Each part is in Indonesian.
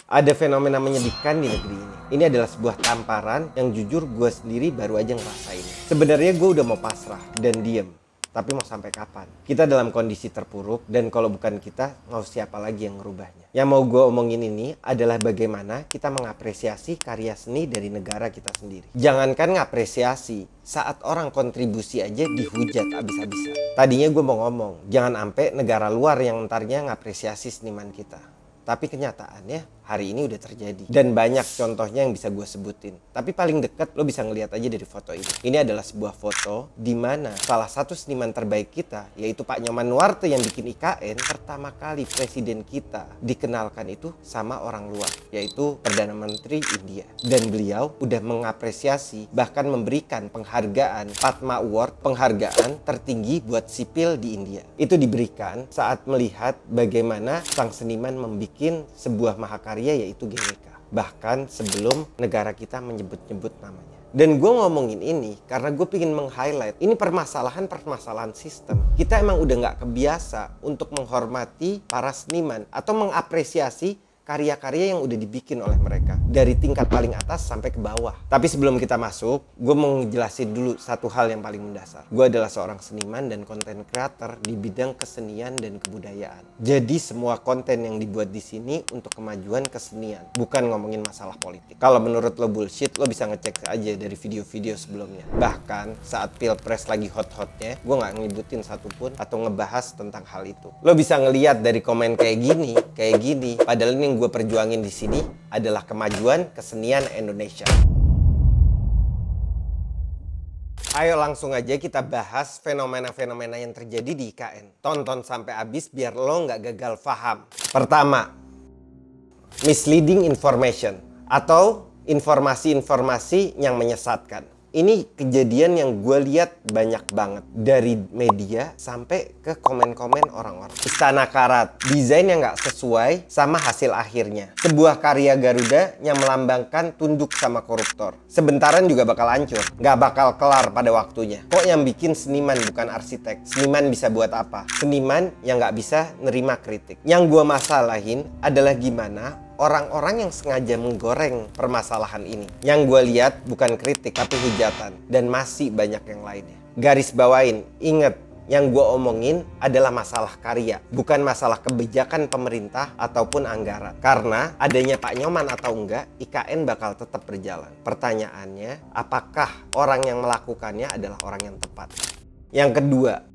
Ada fenomena menyedihkan di negeri ini. Ini adalah sebuah tamparan yang jujur gue sendiri baru aja ngerasain. Sebenarnya gue udah mau pasrah dan diem. Tapi mau sampai kapan? Kita dalam kondisi terpuruk dan kalau bukan kita, mau siapa lagi yang ngerubahnya? Yang mau gue omongin ini adalah bagaimana kita mengapresiasi karya seni dari negara kita sendiri. Jangankan ngapresiasi, saat orang kontribusi aja dihujat abis-abisan. Tadinya gue mau ngomong, jangan sampai negara luar yang entarnya ngapresiasi seniman kita. Tapi kenyataannya hari ini udah terjadi. Dan banyak contohnya yang bisa gue sebutin. Tapi paling deket lo bisa ngeliat aja dari foto ini. Ini adalah sebuah foto di mana salah satu seniman terbaik kita, yaitu Pak Nyoman Nuarte yang bikin IKN, pertama kali presiden kita dikenalkan itu sama orang luar, yaitu Perdana Menteri India. Dan beliau udah mengapresiasi, bahkan memberikan penghargaan Padma Award, penghargaan tertinggi buat sipil di India. Itu diberikan saat melihat bagaimana sang seniman membuat sebuah mahakarya yaitu GWK. Bahkan sebelum negara kita menyebut-nyebut namanya. Dan gue ngomongin ini karena gue pengen meng-highlight ini permasalahan sistem. Kita emang udah nggak kebiasa untuk menghormati para seniman atau mengapresiasi karya-karya yang udah dibikin oleh mereka dari tingkat paling atas sampai ke bawah. Tapi sebelum kita masuk, gue mau ngejelasin dulu satu hal yang paling mendasar. Gue adalah seorang seniman dan konten creator di bidang kesenian dan kebudayaan. Jadi semua konten yang dibuat di sini untuk kemajuan kesenian, bukan ngomongin masalah politik. Kalau menurut lo bullshit, lo bisa ngecek aja dari video-video sebelumnya. Bahkan saat pilpres lagi hot-hotnya, gue nggak nyebutin satupun atau ngebahas tentang hal itu. Lo bisa ngeliat dari komen kayak gini. Padahal ini yang gue perjuangin di sini adalah kemajuan kesenian Indonesia. Ayo langsung aja kita bahas fenomena-fenomena yang terjadi di IKN. Tonton sampai habis biar lo nggak gagal paham. Pertama, misleading information atau informasi-informasi yang menyesatkan. Ini kejadian yang gue lihat banyak banget. Dari media sampai ke komen-komen orang-orang. Istana Karat, desain yang nggak sesuai sama hasil akhirnya. Sebuah karya Garuda yang melambangkan tunduk sama koruptor. Sebentaran juga bakal hancur. Nggak bakal kelar pada waktunya. Kok yang bikin seniman bukan arsitek? Seniman bisa buat apa? Seniman yang nggak bisa nerima kritik. Yang gue masalahin adalah gimana orang-orang yang sengaja menggoreng permasalahan ini. Yang gue lihat bukan kritik tapi hujatan. Dan masih banyak yang lainnya. Garis bawain, inget, yang gue omongin adalah masalah karya, bukan masalah kebijakan pemerintah ataupun anggaran. Karena adanya Pak Nyoman atau enggak, IKN bakal tetap berjalan. Pertanyaannya, apakah orang yang melakukannya adalah orang yang tepat? Yang kedua,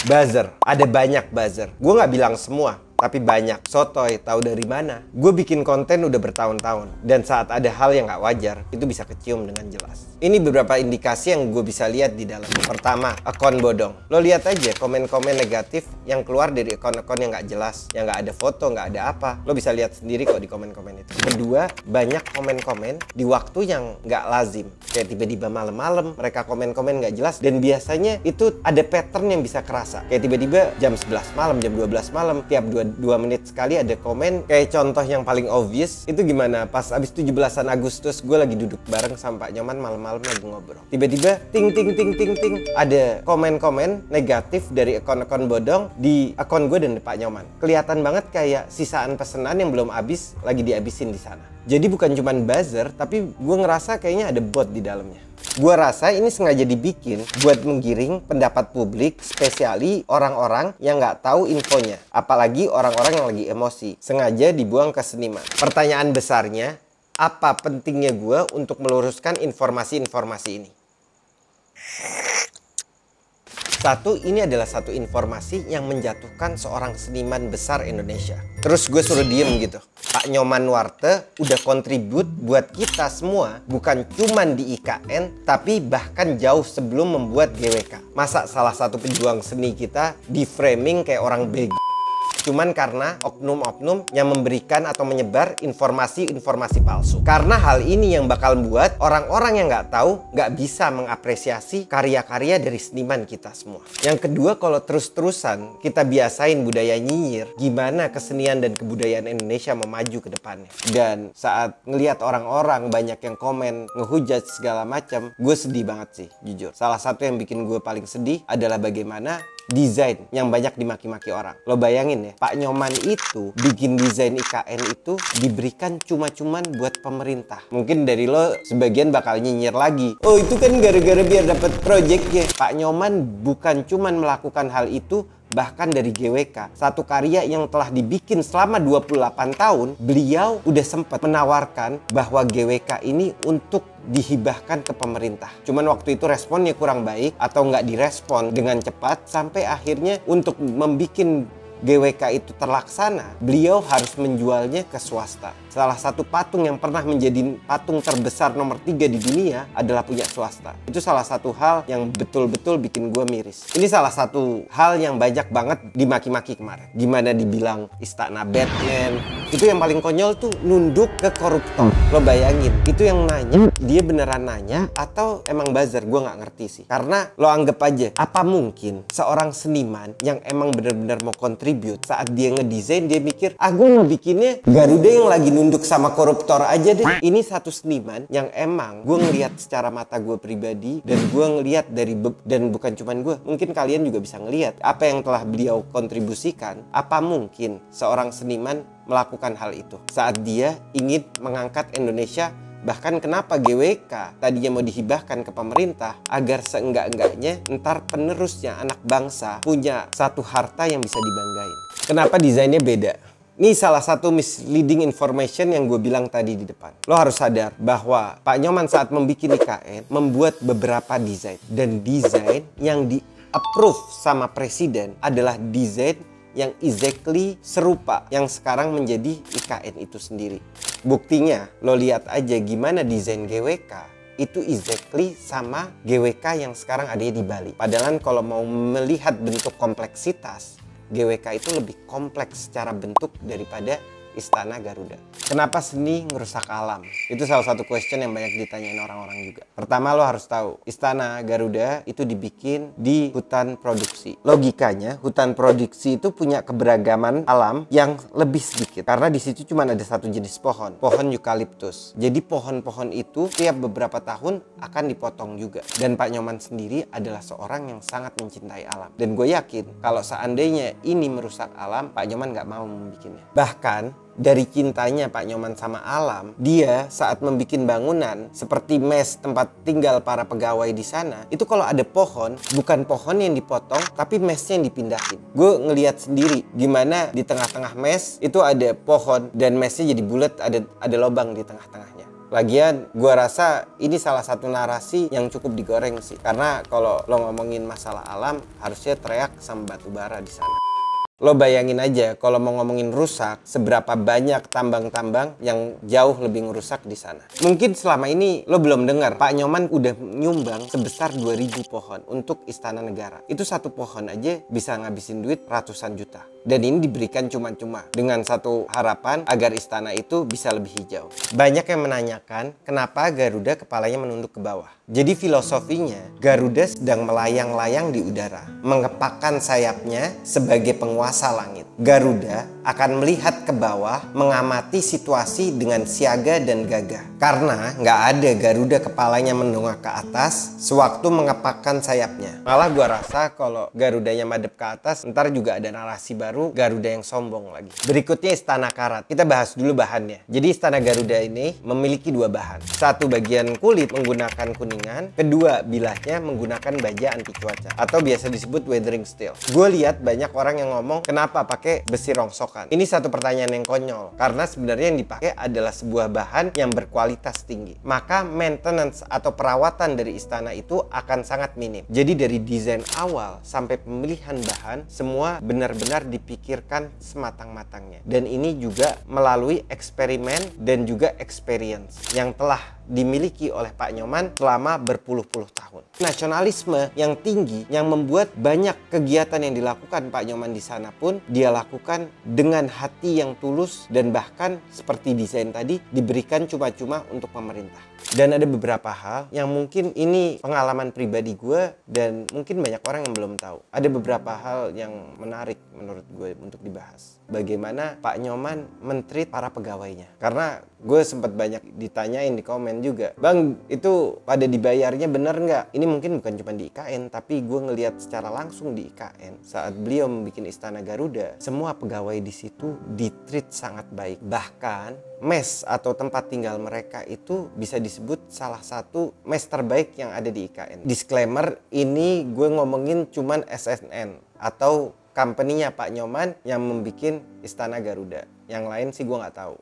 buzzer. Ada banyak buzzer. Gue nggak bilang semua, tapi banyak. Sotoy, tahu dari mana? Gue bikin konten udah bertahun-tahun. Dan saat ada hal yang nggak wajar, itu bisa kecium dengan jelas. Ini beberapa indikasi yang gue bisa lihat di dalam. Pertama, akun bodong. Lo lihat aja komen-komen negatif yang keluar dari akun-akun yang nggak jelas. Yang nggak ada foto, nggak ada apa. Lo bisa lihat sendiri kok di komen-komen itu. Kedua, banyak komen-komen di waktu yang nggak lazim. Kayak tiba-tiba malam-malam, mereka komen-komen nggak jelas. Dan biasanya itu ada pattern yang bisa kerasa. Kayak tiba-tiba jam 11 malam, jam 12 malam, tiap 2 menit sekali ada komen. Kayak contoh yang paling obvious itu gimana, pas abis 17-an Agustus gue lagi duduk bareng sama Pak Nyoman malam-malam lagi ngobrol, tiba-tiba ting ada komen-komen negatif dari akun-akun bodong di akun gue dan Pak Nyoman. Kelihatan banget kayak sisaan pesanan yang belum habis lagi dihabisin di sana. Jadi bukan cuman buzzer, tapi gue ngerasa kayaknya ada bot di dalamnya. Gue rasa ini sengaja dibikin buat menggiring pendapat publik, spesiali orang-orang yang nggak tahu infonya. Apalagi orang-orang yang lagi emosi. Sengaja dibuang ke seniman. Pertanyaan besarnya, apa pentingnya gue untuk meluruskan informasi-informasi ini? Satu, ini adalah satu informasi yang menjatuhkan seorang seniman besar Indonesia. Terus gue suruh diem gitu. Pak Nyoman Nuarte udah kontribut buat kita semua, bukan cuman di IKN, tapi bahkan jauh sebelum membuat GWK. Masa salah satu pejuang seni kita di framing kayak orang bego? Cuman karena oknum-oknum yang memberikan atau menyebar informasi-informasi palsu. Karena hal ini yang bakal membuat orang-orang yang nggak tahu nggak bisa mengapresiasi karya-karya dari seniman kita semua. Yang kedua, kalau terus-terusan kita biasain budaya nyinyir, gimana kesenian dan kebudayaan Indonesia memaju ke depannya. Dan saat ngelihat orang-orang banyak yang komen, ngehujat segala macam, gue sedih banget sih, jujur. Salah satu yang bikin gue paling sedih adalah bagaimana desain yang banyak dimaki-maki orang. Lo bayangin ya, Pak Nyoman itu bikin desain IKN itu diberikan cuma-cuman buat pemerintah. Mungkin dari lo sebagian bakal nyinyir lagi, oh itu kan gara-gara biar dapat proyeknya. Pak Nyoman bukan cuman melakukan hal itu, bahkan dari GWK, satu karya yang telah dibikin selama 28 tahun, beliau udah sempat menawarkan bahwa GWK ini untuk dihibahkan ke pemerintah. Cuman waktu itu responnya kurang baik atau nggak direspon dengan cepat, sampai akhirnya untuk membuat GWK itu terlaksana, beliau harus menjualnya ke swasta. Salah satu patung yang pernah menjadi patung terbesar nomor 3 di dunia adalah punya swasta. Itu salah satu hal yang betul-betul bikin gue miris. Ini salah satu hal yang banyak banget dimaki-maki kemarin. Gimana dibilang istana Batman. Itu yang paling konyol tuh nunduk ke koruptor. Lo bayangin, itu yang nanya, dia beneran nanya atau emang buzzer? Gue nggak ngerti sih. Karena lo anggap aja, apa mungkin seorang seniman yang emang bener-bener mau kontribut, saat dia ngedesain dia mikir, gue mau bikinnya Garuda yang lagi nunduk sama koruptor aja deh. Ini satu seniman yang emang gue ngelihat secara mata gue pribadi, dan gue ngelihat dari dan bukan cuman gue, mungkin kalian juga bisa ngelihat apa yang telah beliau kontribusikan. Apa mungkin seorang seniman melakukan hal itu saat dia ingin mengangkat Indonesia? Bahkan kenapa GWK tadinya mau dihibahkan ke pemerintah agar seenggak-enggaknya ntar penerusnya anak bangsa punya satu harta yang bisa dibanggain. Kenapa desainnya beda? Ini salah satu misleading information yang gue bilang tadi di depan. Lo harus sadar bahwa Pak Nyoman saat membuat IKN membuat beberapa desain, dan desain yang di-approve sama presiden adalah desain yang exactly serupa yang sekarang menjadi IKN itu sendiri. Buktinya, lo lihat aja gimana desain GWK itu exactly sama GWK yang sekarang ada di Bali. Padahal kalau mau melihat bentuk kompleksitas, GWK itu lebih kompleks secara bentuk daripada Istana Garuda. Kenapa seni ngerusak alam? Itu salah satu question yang banyak ditanyain orang-orang juga. Pertama, lo harus tahu, Istana Garuda itu dibikin di hutan produksi. Logikanya, hutan produksi itu punya keberagaman alam yang lebih sedikit. Karena di situ cuma ada satu jenis pohon, pohon eukaliptus. Jadi pohon-pohon itu tiap beberapa tahun akan dipotong juga. Dan Pak Nyoman sendiri adalah seorang yang sangat mencintai alam. Dan gue yakin, kalau seandainya ini merusak alam, Pak Nyoman nggak mau membikinnya. Bahkan, dari cintanya Pak Nyoman sama alam, dia saat membuat bangunan seperti mes tempat tinggal para pegawai di sana, itu kalau ada pohon, bukan pohon yang dipotong, tapi mesnya yang dipindahin. Gue ngelihat sendiri gimana di tengah-tengah mes itu ada pohon dan mesnya jadi bulat, ada lubang di tengah-tengahnya. Lagian gue rasa ini salah satu narasi yang cukup digoreng sih, karena kalau lo ngomongin masalah alam harusnya teriak sama batu bara di sana. Lo bayangin aja kalau mau ngomongin rusak, seberapa banyak tambang-tambang yang jauh lebih ngerusak di sana. Mungkin selama ini lo belum dengar, Pak Nyoman udah nyumbang sebesar 2000 pohon untuk Istana Negara. Itu satu pohon aja bisa ngabisin duit ratusan juta. Dan ini diberikan cuma-cuma dengan satu harapan agar istana itu bisa lebih hijau. Banyak yang menanyakan kenapa Garuda kepalanya menunduk ke bawah. Jadi filosofinya, Garuda sedang melayang-layang di udara, mengepakkan sayapnya sebagai penguasa langit. Garuda akan melihat ke bawah, mengamati situasi dengan siaga dan gagah. Karena nggak ada Garuda kepalanya mendongak ke atas sewaktu mengepakkan sayapnya. Malah gua rasa kalau Garudanya madep ke atas, ntar juga ada narasi baru, Garuda yang sombong lagi. Berikutnya Istana Karat. Kita bahas dulu bahannya. Jadi Istana Garuda ini memiliki dua bahan. Satu bagian kulit menggunakan kuningan, kedua bilahnya menggunakan baja anti cuaca atau biasa disebut weathering steel. Gue lihat banyak orang yang ngomong kenapa pakai besi rongsokan. Ini satu pertanyaan yang konyol, karena sebenarnya yang dipakai adalah sebuah bahan yang berkualitas tinggi. Maka maintenance atau perawatan dari istana itu akan sangat minim. Jadi dari desain awal sampai pemilihan bahan, semua benar-benar dipikirkan sematang-matangnya. Dan ini juga melalui eksperimen dan juga experience yang telah dimiliki oleh Pak Nyoman selama berpuluh-puluh tahun. Nasionalisme yang tinggi yang membuat banyak kegiatan yang dilakukan Pak Nyoman di sana pun dia lakukan dengan hati yang tulus, dan bahkan seperti desain tadi diberikan cuma-cuma untuk pemerintah. Dan ada beberapa hal yang mungkin ini pengalaman pribadi gue dan mungkin banyak orang yang belum tahu. Ada beberapa hal yang menarik menurut gue untuk dibahas. bagaimana Pak Nyoman mentreat para pegawainya. Karena gue sempat banyak ditanyain di komen juga, Bang, itu pada dibayarnya bener nggak? Ini mungkin bukan cuma di IKN, tapi gue ngelihat secara langsung di IKN saat beliau bikin Istana Garuda, semua pegawai di situ ditreat sangat baik. Bahkan mes atau tempat tinggal mereka itu bisa disebut salah satu mes terbaik yang ada di IKN. Disclaimer, ini gue ngomongin cuman SNN atau company-nya Pak Nyoman yang membuat Istana Garuda. Yang lain sih gue nggak tahu.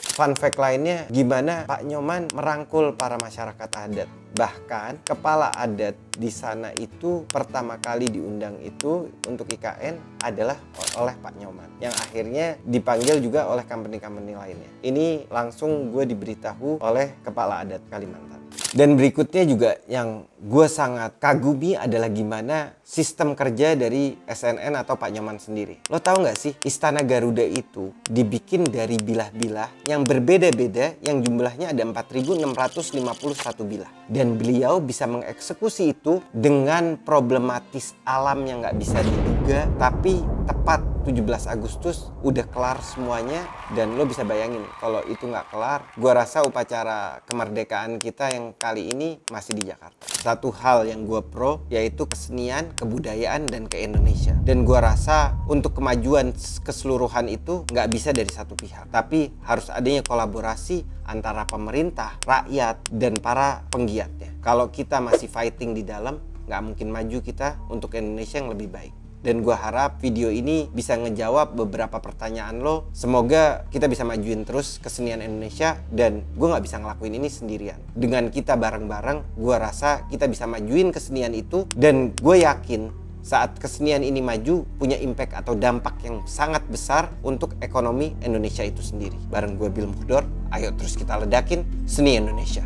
Fun fact lainnya, gimana Pak Nyoman merangkul para masyarakat adat. Bahkan kepala adat di sana itu pertama kali diundang itu untuk IKN adalah oleh Pak Nyoman, yang akhirnya dipanggil juga oleh company-company lainnya. Ini langsung gue diberitahu oleh kepala adat Kalimantan. Dan berikutnya juga yang gue sangat kagumi adalah gimana sistem kerja dari SNN atau Pak Nyoman sendiri. Lo tahu nggak sih, Istana Garuda itu dibikin dari bilah-bilah yang berbeda-beda, yang jumlahnya ada 4.651 bilah. Dan beliau bisa mengeksekusi itu dengan problematis alam yang nggak bisa diduga, tapi tepat 17 Agustus udah kelar semuanya. Dan lo bisa bayangin kalau itu nggak kelar, gue rasa upacara kemerdekaan kita yang kali ini masih di Jakarta. Satu hal yang gue pro yaitu kesenian, kebudayaan, dan ke-Indonesia. Dan gue rasa untuk kemajuan keseluruhan itu nggak bisa dari satu pihak, tapi harus adanya kolaborasi antara pemerintah, rakyat, dan para penggiatnya. Kalau kita masih fighting di dalam, nggak mungkin maju kita untuk Indonesia yang lebih baik. Dan gue harap video ini bisa ngejawab beberapa pertanyaan lo. Semoga kita bisa majuin terus kesenian Indonesia, dan gue nggak bisa ngelakuin ini sendirian. Dengan kita bareng-bareng, gue rasa kita bisa majuin kesenian itu. Dan gue yakin saat kesenian ini maju, punya impact atau dampak yang sangat besar untuk ekonomi Indonesia itu sendiri. Bareng gue Bill Mukhdor, ayo terus kita ledakin seni Indonesia.